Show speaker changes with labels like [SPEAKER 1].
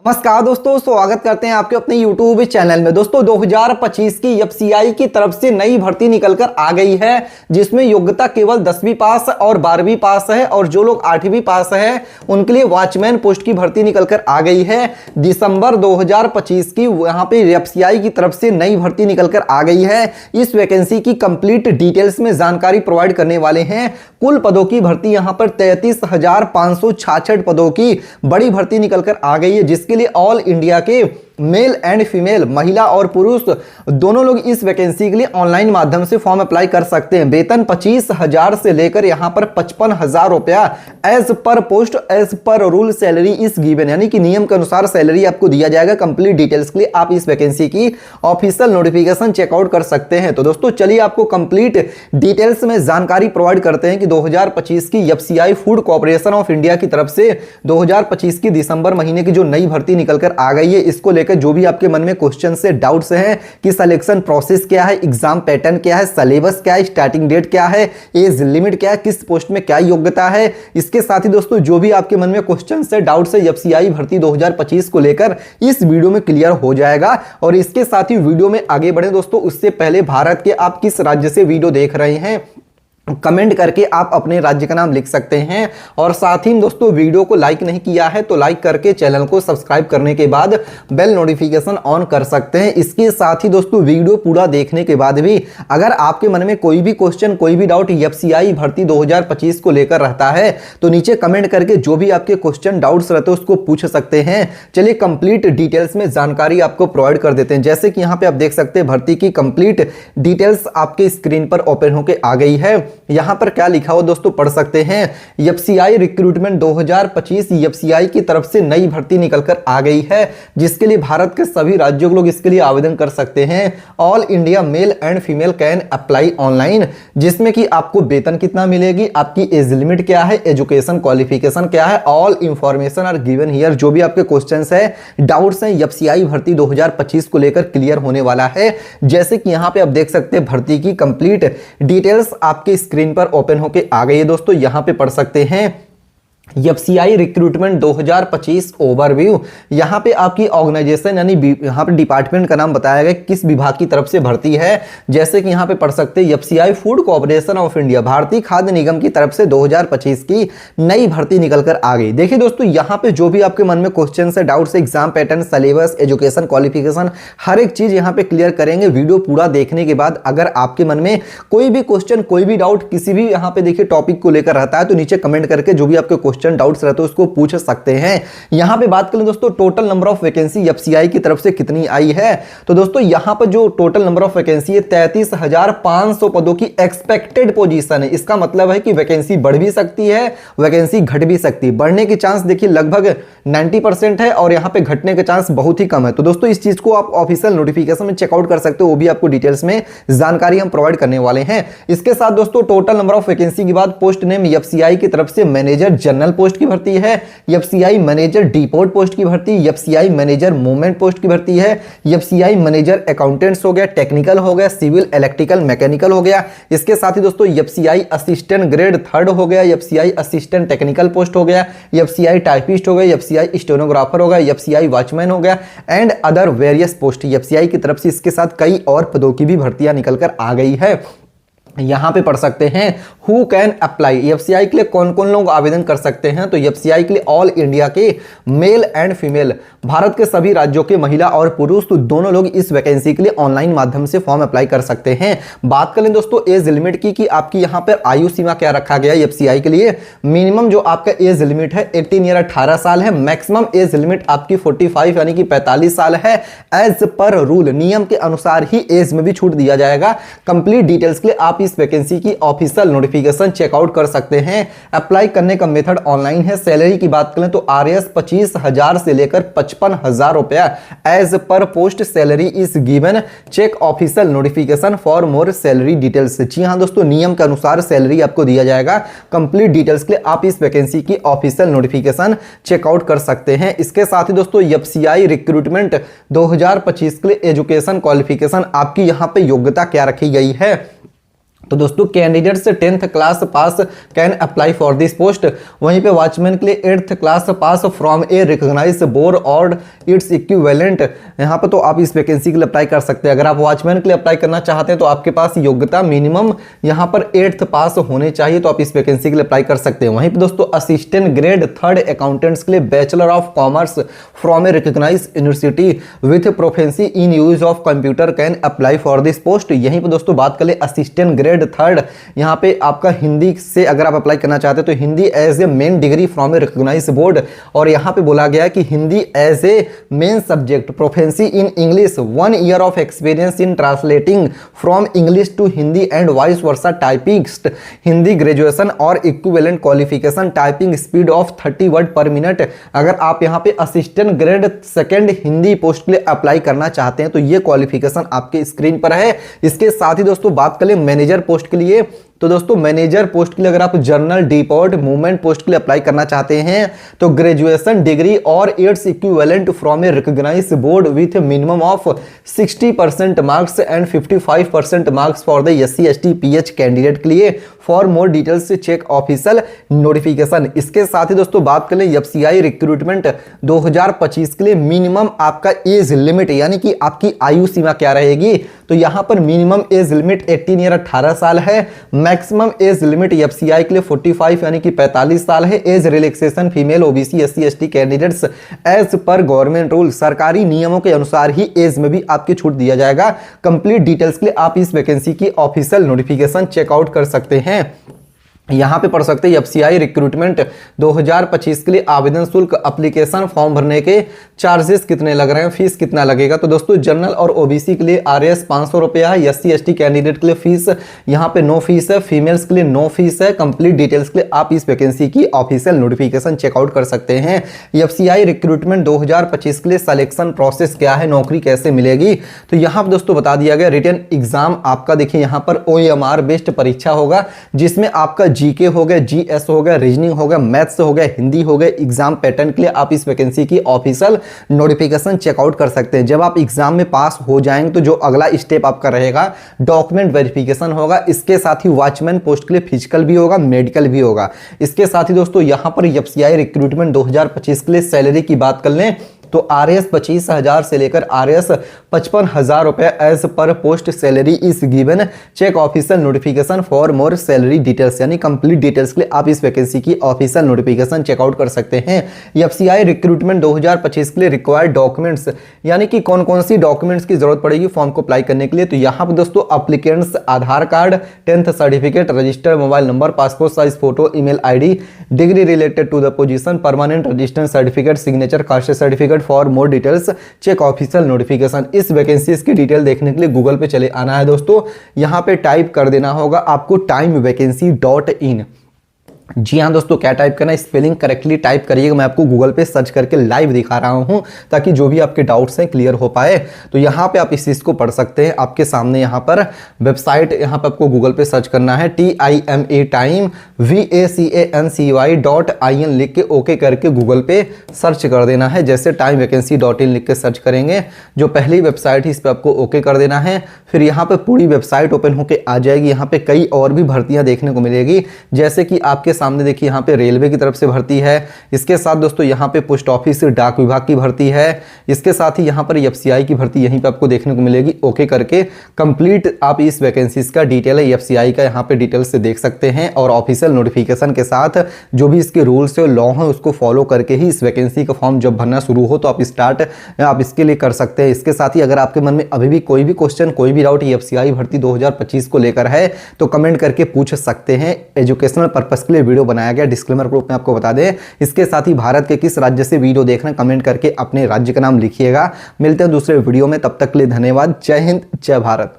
[SPEAKER 1] नमस्कार दोस्तों, स्वागत करते हैं आपके अपने YouTube चैनल में। दोस्तों 2025 की एफसीआई की तरफ से नई भर्ती निकलकर आ गई है, जिसमें योग्यता केवल 10वीं पास और 12वीं पास है, और जो लोग 8वीं पास है उनके लिए वॉचमैन पोस्ट की भर्ती निकलकर आ गई है। दिसंबर 2025 की यहाँ पे एफसीआई की तरफ से नई भर्ती निकलकर आ गई है। इस वैकेंसी की कंप्लीट डिटेल्स में जानकारी प्रोवाइड करने वाले हैं। कुल पदों की भर्ती यहाँ पर 33,566 पदों की बड़ी भर्ती निकलकर आ गई है, जिसके लिए ऑल इंडिया के मेल एंड फीमेल, महिला और पुरुष दोनों लोग इस वैकेंसी के लिए ऑनलाइन माध्यम से फॉर्म अप्लाई कर सकते हैं। वेतन 25,000 से लेकर यहां पर 55,000 रुपया as per post as per rule salary is given, यानी कि नियम के अनुसार सैलरी आपको दिया जाएगा। कंप्लीट डिटेल्स के लिए आप इस वैकेंसी की ऑफिशियल नोटिफिकेशन चेकआउट कर सकते हैं। तो दोस्तों चलिए आपको कंप्लीट डिटेल्स में जानकारी प्रोवाइड करते हैं कि 2025 की FCI food corporation of India की तरफ से 2025 की दिसंबर महीने की जो नई भर्ती निकलकर आ गई है, इसको लेकर जो भी आपके मन में क्वेश्चन से डाउट्स हैं कि सिलेक्शन प्रोसेस क्या है, एग्जाम पैटर्न क्या है, सिलेबस क्या है, स्टार्टिंग डेट क्या है, एज लिमिट क्या है, किस पोस्ट में क्या योग्यता है, इसके साथ ही दोस्तों जो भी आपके मन में क्वेश्चन से डाउट्स है एफसीआई भर्ती 2025 को लेकर इस वीडियो में क्लियर हो जाएगा। और इसके साथ ही वीडियो में आगे बढ़े दोस्तों, उससे पहले भारत के आप किस राज्य से वीडियो देख रहे हैं कमेंट करके आप अपने राज्य का नाम लिख सकते हैं। और साथ ही दोस्तों वीडियो को लाइक नहीं किया है तो लाइक करके चैनल को सब्सक्राइब करने के बाद बेल नोटिफिकेशन ऑन कर सकते हैं। इसके साथ ही दोस्तों वीडियो पूरा देखने के बाद भी अगर आपके मन में कोई भी क्वेश्चन, कोई भी डाउट एफसीआई भर्ती 2025 को लेकर रहता है तो नीचे कमेंट करके जो भी आपके क्वेश्चन डाउट्स रहते हैं उसको पूछ सकते हैं। चलिए कंप्लीट डिटेल्स में जानकारी आपको प्रोवाइड कर देते हैं। जैसे कि यहाँ पे आप देख सकते हैं भर्ती की कंप्लीट डिटेल्स आपके स्क्रीन पर ओपन होकर आ गई है। यहां पर क्या लिखा हो दोस्तों पढ़ सकते हैं। एफसीआई रिक्रूटमेंट 2025 एफसीआई की तरफ से नई भर्ती निकलकर आ गई है, जिसके लिए भारत के सभी राज्यों के लोग इसके लिए आवेदन कर सकते हैं। All India male and female can apply online, जिसमें कि आपको वेतन कितना मिलेगी, आपकी एज लिमिट क्या है, एजुकेशन क्वालिफिकेशन क्या है, all information are given here. जो भी आपके क्वेश्चंस है, डाउट्स हैं एफसीआई भर्ती 2025 को लेकर क्लियर होने वाला है। जैसे कि यहां पे आप देख सकते हैं भर्ती की कंप्लीट डिटेल्स आपके स्क्रीन पर ओपन होके आ गई है। दोस्तों यहां पे पढ़ सकते हैं एफसीआई रिक्रूटमेंट 2025 ओवरव्यू। यहां पे आपकी ऑर्गेनाइजेशन यानी यहां पे डिपार्टमेंट का नाम बताया गया किस विभाग की तरफ से भर्ती है। जैसे कि यहां पे पढ़ सकते हैं FCI food corporation of India, भारतीय खाद्य निगम की तरफ से 2025 की नई भर्ती निकलकर आ गई। देखिए दोस्तों यहां पे जो भी आपके मन में क्वेश्चन है, doubts, exam pattern, syllabus, education qualification, हर एक चीज यहां पे क्लियर करेंगे। वीडियो पूरा देखने के बाद अगर आपके मन में कोई भी क्वेश्चन, कोई भी डाउट किसी भी यहां पे देखिए टॉपिक को लेकर रहता है तो नीचे कमेंट करके जो भी आपके डाउट्स रहते हैं उसको पूछ सकते हैं। यहां पे बात करें दोस्तों total number of vacancy FCI की तरफ से कितनी आई है, तो दोस्तों यहां पर जो टोटल नंबर ऑफ वैकेंसी है 33,500 पदों की एक्सपेक्टेड पोजीशन है। इसका मतलब है कि वैकेंसी बढ़ भी सकती है, वैकेंसी घट भी सकती है। बढ़ने के चांस देखिए लगभग 90% है और यहां पे घटने के चांस बहुत ही कम है। तो दोस्तों इस चीज को आप ऑफिशियल नोटिफिकेशन में चेकआउट कर सकते हो, वो भी आपको डिटेल्स में जानकारी हम प्रोवाइड करने वाले हैं। इसके साथ दोस्तों टोटल नंबर ऑफ वैकेंसी के बाद पोस्ट नेम एफसीआई की तरफ से मैनेजर जनरल पोस्ट की भर्ती है, एफसीआई मैनेजर डिपोर्ट पोस्ट की भर्ती, एफसीआई मैनेजर मूवमेंट पोस्ट की भर्ती है, एफसीआई मैनेजर अकाउंटेंट्स हो गया, टेक्निकल हो गया, सिविल, इलेक्ट्रिकल, मैकेनिकल हो गया। इसके साथ ही दोस्तों एफसीआई असिस्टेंट ग्रेड 3 हो गया, एफसीआई असिस्टेंट टेक्निकल पोस्ट हो गया, एफसीआई टाइपिस्ट हो गया, एफसीआई स्टेनोग्राफर हो गया, एफसीआई वॉचमैन हो गया and other various post FCI की तरफ से। इसके साथ कई और पदों की भी भर्तियां निकलकर आ गई है। यहां पे पढ़ सकते हैं हु कैन अप्लाई, एफसीआई के लिए कौन कौन लोग आवेदन कर सकते हैं। तो एफसीआई के लिए ऑल इंडिया के मेल एंड फीमेल, भारत के सभी राज्यों के महिला और पुरुष तो दोनों लोग इस वैकेंसी के लिए ऑनलाइन माध्यम से फॉर्म अप्लाई कर सकते हैं। बात करें दोस्तों एज लिमिट की कि आपकी यहां पर आयु सीमा क्या रखा गया है एफसीआई के लिए। मिनिमम जो आपका एज लिमिट है 18 ईयर 18 साल है, मैक्सिमम एज लिमिट आपकी 45 यानी कि 45 साल है। एज पर रूल, नियम के अनुसार ही एज में भी छूट दिया जाएगा। कंप्लीट डिटेल्स के लिए आप इस वैकेंसी की ऑफिशियल नोटिफिकेशन चेकआउट कर सकते हैं। अप्लाई करने का मेथड ऑनलाइन है। सैलरी की बात करें तो आरएस 25,000 से लेकर 55,000 रुपया as per post salary is given. Check official notification for more salary details. जी हां दोस्तों, नियम के अनुसार सैलरी आपको दिया जाएगा। कंप्लीट डिटेल्स के लिए आप इस वैकेंसी की ऑफिशियल नोटिफिकेशन चेकआउट कर सकते हैं। इसके साथ ही दोस्तों एफसीआई रिक्रूटमेंट 2025 के लिए एजुकेशन क्वालिफिकेशन आपकी यहां पे योग्यता क्या रखी गई है। तो दोस्तों candidates 10th class pass can apply for this post. वहीं पे वॉचमैन के लिए 8th class pass from a recognized board और इट्स इक्विवेलेंट। यहाँ पे तो आप इस वैकेंसी के लिए अप्लाई कर सकते हैं। अगर आप वॉचमैन के लिए अप्लाई करना चाहते हैं तो आपके पास योग्यता मिनिमम यहाँ पर 8th पास होने चाहिए, तो आप इस वैकेंसी के लिए अप्लाई कर सकते हैं। वहीं पे दोस्तों असिस्टेंट ग्रेड 3rd अकाउंटेंट्स के लिए bachelor of commerce from a recognized university with proficiency in use of computer can apply for this post. यहीं पे दोस्तों बात करें असिस्टेंट ग्रेड 3rd, यहाँ पे आपका हिंदी से अगर आप अप्लाई करना चाहते हैं तो Hindi as a main degree from a recognized board, और यहाँ पे बोला गया कि Hindi as a main subject, proficiency in English, 1 year of experience in translating from English to Hindi and vice versa, typist Hindi graduation और equivalent qualification, typing speed of 30 word per minute. अगर आप यहाँ पे assistant grade 2nd Hindi post के लिए apply करना चाहते हैं तो ये क्वालिफिकेशन आपके स्क्रीन पर है। इसके साथ ही दोस्तों बात करें मैनेजर पोस्ट के लिए, तो दोस्तों मैनेजर पोस्ट के लिए अगर आप जनरल डिपोर्ट मूवमेंट पोस्ट के लिए अप्लाई करना चाहते हैं तो ग्रेजुएशन डिग्री और its equivalent from a recognized board with minimum of 60% marks and 55% marks for the SC ST PH candidate के लिए। For more details check official notification. इसके साथ ही दोस्तों बात करें FCI रिक्रूटमेंट 2025 के लिए मिनिमम आपका एज लिमिट यानी कि आपकी आयु सीमा क्या रहेगी, तो यहां पर मिनिमम एज लिमिट 18 ईयर 18 साल है, मैक्सिमम एज लिमिट FCI के लिए 45 यानी कि 45 साल है। Age relaxation female OBC SC ST candidates as per government rule, सरकारी नियमों के अनुसार ही एज में भी आपकी छूट दिया जाएगा। कंप्लीट डिटेल्स के लिए आप इस वैकेंसी की ऑफिशियल नोटिफिकेशन चेकआउट कर सकते हैं। यहाँ पे पढ़ सकते हैं FCI रिक्रूटमेंट 2025 के लिए आवेदन शुल्क, एप्लीकेशन फॉर्म भरने के चार्जेस कितने लग रहे हैं, फीस कितना लगेगा। तो दोस्तों जनरल और OBC के लिए RS 500 रुपया है, SC ST कैंडिडेट के लिए फीस यहाँ पे नो फीस है, फीमेल्स के लिए नो फीस है। कंप्लीट डिटेल्स के लिए आप इस वैकेंसी की ऑफिशियल नोटिफिकेशन चेकआउट कर सकते हैं। FCI रिक्रूटमेंट 2025 के लिए सिलेक्शन प्रोसेस क्या है, नौकरी कैसे मिलेगी, तो यहाँ पर दोस्तों बता दिया गया। रिटन एग्जाम आपका देखिए यहाँ पर OMR बेस्ड परीक्षा होगा जिसमें आपका GK हो गया, GS हो गया, रीजनिंग हो गया, मैथ्स हो गया, हिंदी हो गया। एग्जाम पैटर्न के लिए आप इस वैकेंसी की ऑफिशियल नोटिफिकेशन चेकआउट कर सकते हैं। जब आप एग्जाम में पास हो जाएंगे तो जो अगला स्टेप आपका रहेगा डॉक्यूमेंट वेरिफिकेशन होगा। इसके साथ ही वॉचमैन पोस्ट के लिए फिजिकल भी होगा, मेडिकल भी होगा। इसके साथ ही दोस्तों यहां पर FCI रिक्रूटमेंट 2025 के लिए सैलरी की बात कर लें तो RS 25,000 से लेकर RS 55,000 रुपए as per post salary is given. Check official notification for more salary details, यानी कंप्लीट डिटेल्स के लिए आप इस वैकेंसी की ऑफिशियल नोटिफिकेशन चेकआउट कर सकते हैं। FCI रिक्रूटमेंट 2025 के लिए रिक्वायर्ड डॉक्यूमेंट्स, यानी कि कौन कौन सी डॉक्यूमेंट्स की जरूरत पड़ेगी फॉर्म को अप्लाई करने के लिए, तो यहाँ पर दोस्तों applicants Aadhaar card, 10th certificate, registered mobile number, passport size photo, email ID, degree related to the position, permanent register certificate, signature, caste certificate. For more details check official notification. इस vacancies की detail देखने के लिए Google पे चले आना है दोस्तों, यहां पे टाइप कर देना होगा आपको timevacany.in। जी हाँ दोस्तों, क्या टाइप करना है, स्पेलिंग करेक्टली टाइप करिएगा। मैं आपको गूगल पे सर्च करके लाइव दिखा रहा हूँ ताकि जो भी आपके डाउट्स हैं क्लियर हो पाए। तो यहाँ पे आप इस चीज़ को पढ़ सकते हैं। आपके सामने यहाँ पर वेबसाइट, यहाँ पे आपको गूगल पे सर्च करना है TIME-VACANCY.in लिख के ओके करके गूगल पे सर्च कर देना है। जैसे timevacany.in लिख के सर्च करेंगे, जो पहली वेबसाइट है इस पर आपको ओके कर देना है। फिर यहाँ पे पूरी वेबसाइट ओपन होकर आ जाएगी। यहाँ पे कई और भी भर्तियाँ देखने को मिलेगी, जैसे कि आपके सामने देखिए यहाँ पे रेलवे की तरफ से भर्ती है। इसके साथ दोस्तों यहाँ पे पोस्ट ऑफिस डाक विभाग की भर्ती है। इसके साथ ही यहाँ पर FCI की भर्ती यहीं पे आपको देखने को मिलेगी। ओके करके कंप्लीट आप इस वैकेंसीज का डिटेल है FCI का यहाँ पे डिटेल से देख सकते हैं, और ऑफिशियल नोटिफिकेशन के साथ जो भी इसके रूल्स है लॉ है उसको फॉलो करके ही इस वैकेंसी का फॉर्म जब भरना शुरू हो तो आप स्टार्ट आप इसके लिए कर सकते हैं। इसके साथ ही अगर आपके मन में अभी भी कोई भी क्वेश्चन, कोई भी डाउट FCI भर्ती 2025 को लेकर है तो कमेंट करके पूछ सकते हैं। एजुकेशनल पर्पस के लिए वीडियो बनाया गया, डिस्क्लेमर ग्रुप में आपको बता दें। इसके साथ ही भारत के किस राज्य से वीडियो देख रहे हैं कमेंट करके अपने राज्य का नाम लिखिएगा। मिलते हैं दूसरे वीडियो में, तब तक के लिए धन्यवाद। जय हिंद, जय भारत।